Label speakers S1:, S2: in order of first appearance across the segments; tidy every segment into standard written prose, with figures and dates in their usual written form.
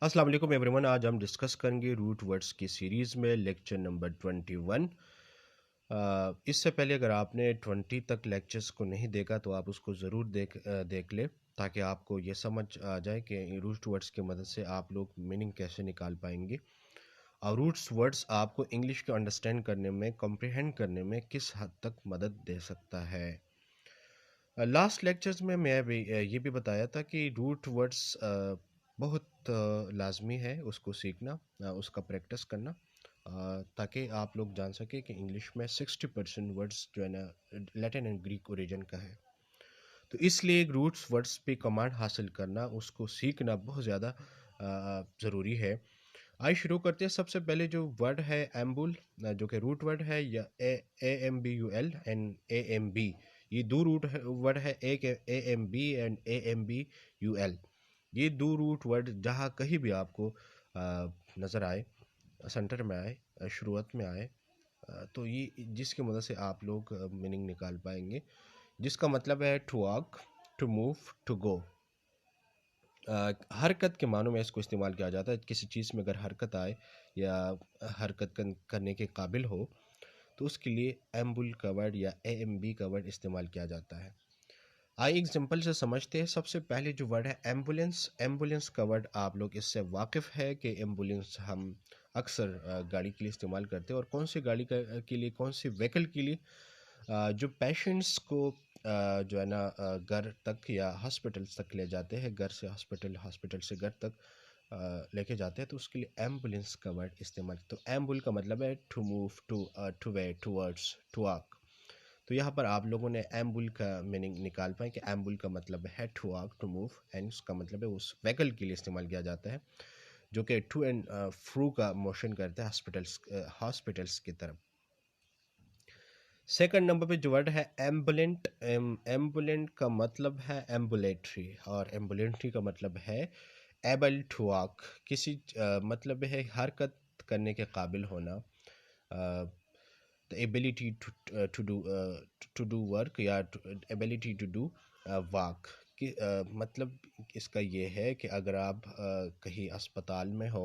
S1: अस्सलाम वालेकुम एवरीवन। आज हम डिस्कस करेंगे रूट वर्ड्स की सीरीज़ में लेक्चर नंबर 21। इससे पहले अगर आपने 20 तक लेक्चर्स को नहीं देखा तो आप उसको ज़रूर देख ले, ताकि आपको ये समझ आ जाए कि रूट वर्ड्स की मदद से आप लोग मीनिंग कैसे निकाल पाएंगे और रूट्स वर्ड्स आपको इंग्लिश को अंडरस्टैंड करने में, कॉम्प्रिहेंड करने में किस हद तक मदद दे सकता है। लास्ट लेक्चर्स में मैं भी ये भी बताया था कि रूट वर्ड्स बहुत लाजमी है उसको सीखना, उसका प्रैक्टिस करना, ताकि आप लोग जान सकें कि इंग्लिश में 60% वर्ड्स जो है ना लैटिन एंड ग्रीक ओरिजिन का है। तो इसलिए रूट्स वर्ड्स पे कमांड हासिल करना, उसको सीखना बहुत ज़्यादा ज़रूरी है। आइए शुरू करते हैं। सबसे पहले जो वर्ड है एम्बुल, जो कि रूट वर्ड है, या AMBUL एंड AMB, ये दो रूट वर्ड है, एक AMB एंड AMBUL। ये दो रूट वर्ड जहाँ कहीं भी आपको नज़र आए, सेंटर में आए, शुरुआत में आए, तो ये जिसकी मदद से आप लोग मीनिंग निकाल पाएंगे, जिसका मतलब है to walk, to move, to go. हरकत के मानों में इसको इस्तेमाल किया जाता है। किसी चीज़ में अगर हरकत आए या हरकत करने के काबिल हो तो उसके लिए एम्बुल का वर्ड या AMB का वर्ड इस्तेमाल किया जाता है। आइए एग्जाम्पल से समझते हैं। सबसे पहले जो वर्ड है एम्बुलेंस। एम्बुलेंस का वर्ड आप लोग इससे वाकिफ़ है कि एम्बुलेंस हम अक्सर गाड़ी के लिए इस्तेमाल करते हैं, और कौन सी गाड़ी के लिए, कौन सी व्हीकल के लिए, जो पेशेंट्स को जो है ना घर तक या हॉस्पिटल्स तक ले जाते हैं, घर से हॉस्पिटल, हॉस्पिटल से घर तक लेके जाते हैं, तो उसके लिए एम्बुलेंस का वर्ड इस्तेमाल। तो एम्बुल का मतलब है to move, to way, towards, to walk. तो यहाँ पर आप लोगों ने एम्बुल का मीनिंग निकाल पाए कि एम्बुल का मतलब है to walk, to move, and उसका मतलब है उस व्हीकल के लिए इस्तेमाल किया जाता है जो कि टू एंड फ्रू का मोशन करता है हॉस्पिटल्स की तरफ। सेकंड नंबर पे जो वर्ड है एम्बुलेंट। एम्बुलेंट का मतलब है एम्बुलेटरी, और एम्बुलेटरी का मतलब है एबल टू वॉक। किसी मतलब है हरकत करने के काबिल होना, the ability to do work, या ability to do work कि मतलब इसका ये है कि अगर आप कहीं अस्पताल में हो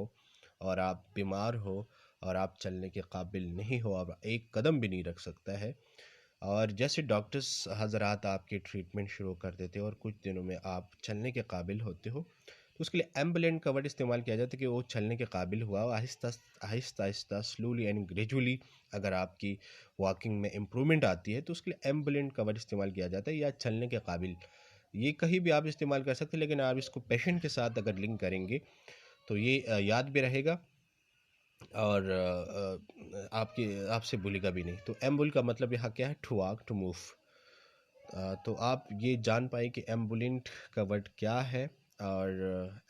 S1: और आप बीमार हो और आप चलने के काबिल नहीं हो, आप एक कदम भी नहीं रख सकता है, और जैसे डॉक्टर्स हजरात आपके ट्रीटमेंट शुरू कर देते हैं और कुछ दिनों में आप चलने के काबिल होते हो, तो उसके लिए एम्बुलेंट का वर्ड इस्तेमाल किया जाता है कि वो चलने के काबिल हुआ, Aahista Aahista Aahista, slowly and gradually अगर आपकी वॉकिंग में इम्प्रूवमेंट आती है तो उसके लिए एम्बुलेंट का वर्ड इस्तेमाल किया जाता है, या चलने के काबिल। ये कहीं भी आप इस्तेमाल कर सकते हैं, लेकिन आप इसको पेशेंट के साथ अगर लिंक करेंगे तो ये याद भी रहेगा और आपसे भूलेगा भी नहीं। तो एम्बुल का मतलब यहाँ क्या है, टू वॉक, टू मूव। तो आप ये जान पाए कि एम्बुलेंट का वर्ड क्या है, और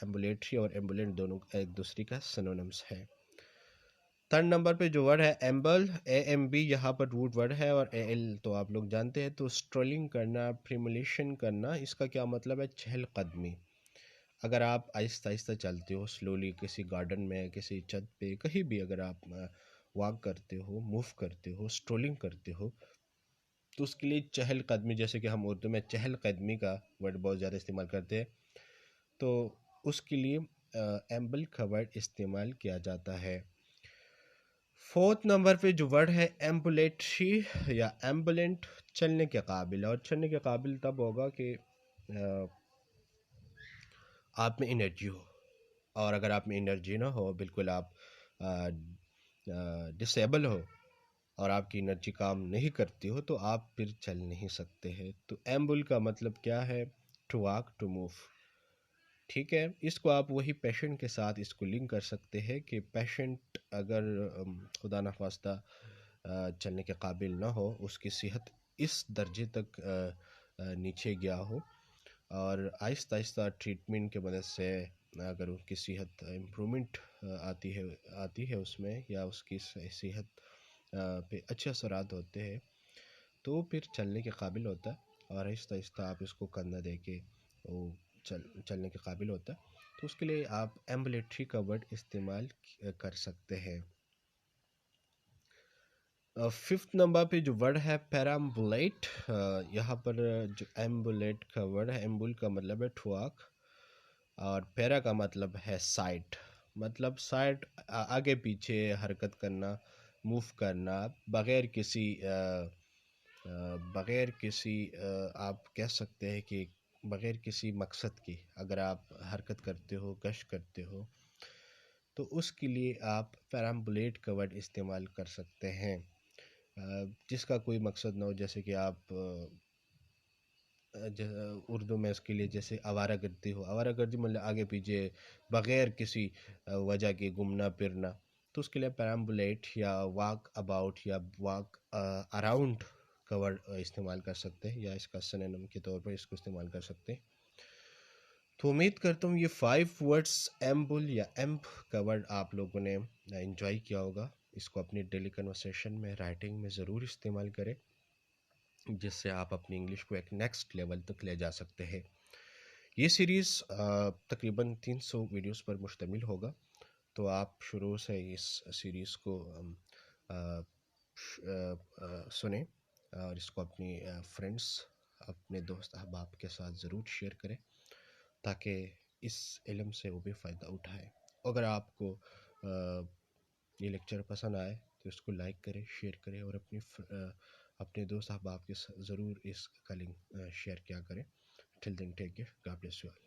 S1: एम्बुलेटरी और एम्बुलेंट दोनों एक दूसरे का सिनोनिम्स है। थर्ड नंबर पे जो वर्ड है एम्बल, AMB, यहाँ पर रूट वर्ड है, और AL तो आप लोग जानते हैं। तो स्ट्रोलिंग करना, प्रीमोलेशन करना, इसका क्या मतलब है, चहलकदमी। अगर आप आहिस्ता आहिस्ता चलते हो, स्लोली, किसी गार्डन में, किसी छत पे, कहीं भी अगर आप वॉक करते हो, मूव करते हो, स्ट्रोलिंग करते हो, तो उसके लिए चहलकदमी, जैसे कि हम उर्दू में चहलकदमी का वर्ड बहुत ज़्यादा इस्तेमाल करते हैं, तो उसके लिए एम्बल का वर्ड इस्तेमाल किया जाता है। फोर्थ नंबर पे जो वर्ड है एम्बुलेटरी या एम्बुलेंट, चलने के काबिल। और चलने के काबिल तब होगा कि आप में एनर्जी हो, और अगर आप में एनर्जी ना हो, बिल्कुल आप डिसेबल हो और आपकी एनर्जी काम नहीं करती हो, तो आप फिर चल नहीं सकते हैं। तो एम्बुल का मतलब क्या है, टू वॉक, टू मूव। ठीक है, इसको आप वही पेशेंट के साथ इसको लिंक कर सकते हैं कि पेशेंट अगर खुदा न खास्ता चलने के काबिल ना हो, उसकी सेहत इस दर्जे तक नीचे गया हो, और आहिस्ता आहिस्ता ट्रीटमेंट के मदद से अगर उसकी सेहत इम्प्रूवमेंट आती है उसमें, या उसकी सेहत पे अच्छे असरात होते हैं, तो फिर चलने के काबिल होता है, और आहिस्ता आहिस्ता आप इसको कंधा दे के वो चलने के काबिल होता है। तो उसके लिए आप एम्बुलेटरी का वर्ड इस्तेमाल कर सकते हैं। फिफ्थ नंबर पे जो वर्ड है पैराम्बुलेट। यहाँ पर जो एम्बुलेट का वर्ड है, एम्बुल का मतलब है टू वॉक, اور پیرا کا مطلب ہے سائٹ، مطلب سائٹ آگے پیچھے حرکت کرنا، موو کرنا بغیر کسی آپ کہہ سکتے ہیں کہ بغیر کسی مقصد کی اگر آپ حرکت کرتے ہو، گشت کرتے ہو، تو اس کے لیے آپ پیرامبولیٹ کا ورڈ استعمال کر سکتے ہیں، جس کا کوئی مقصد نہ ہو، جیسے کہ آپ اردو میں اس کے لیے جیسے آوارہ گردی ہو، آوارہ گردی مطلب آگے پیچھے بغیر کسی وجہ کے گھومنا پھرنا، تو اس کے لیے پیرامبولیٹ یا واک اباؤٹ یا واک اراؤنڈ کا ورڈ استعمال کر سکتے ہیں، یا اس کا سنونیم کے طور پر اس کو استعمال کر سکتے ہیں۔ تو امید کرتا ہوں یہ 5 ورڈز ایمبل یا ایمپ کا ورڈ آپ لوگوں نے انجوائے کیا ہوگا، اس کو اپنی ڈیلی کنورسیشن میں، رائٹنگ میں ضرور استعمال کریں، جس سے آپ اپنی انگلش کو ایک نیکسٹ لیول تک لے جا سکتے ہیں۔ یہ سیریز تقریباً 300 ویڈیوز پر مشتمل ہوگا، تو آپ شروع سے اس سیریز کو سنیں، اور اس کو اپنی فرینڈس، اپنے دوست احباب کے ساتھ ضرور شیئر کریں، تاکہ اس علم سے وہ بھی فائدہ اٹھائے۔ اگر آپ کو یہ لیکچر پسند آئے تو اس کو لائک کریں، شیئر کریں، اور اپنے دوست احباب کے ساتھ ضرور اس کا لنک شیئر کیا کریں۔ Till then take care, God bless you all.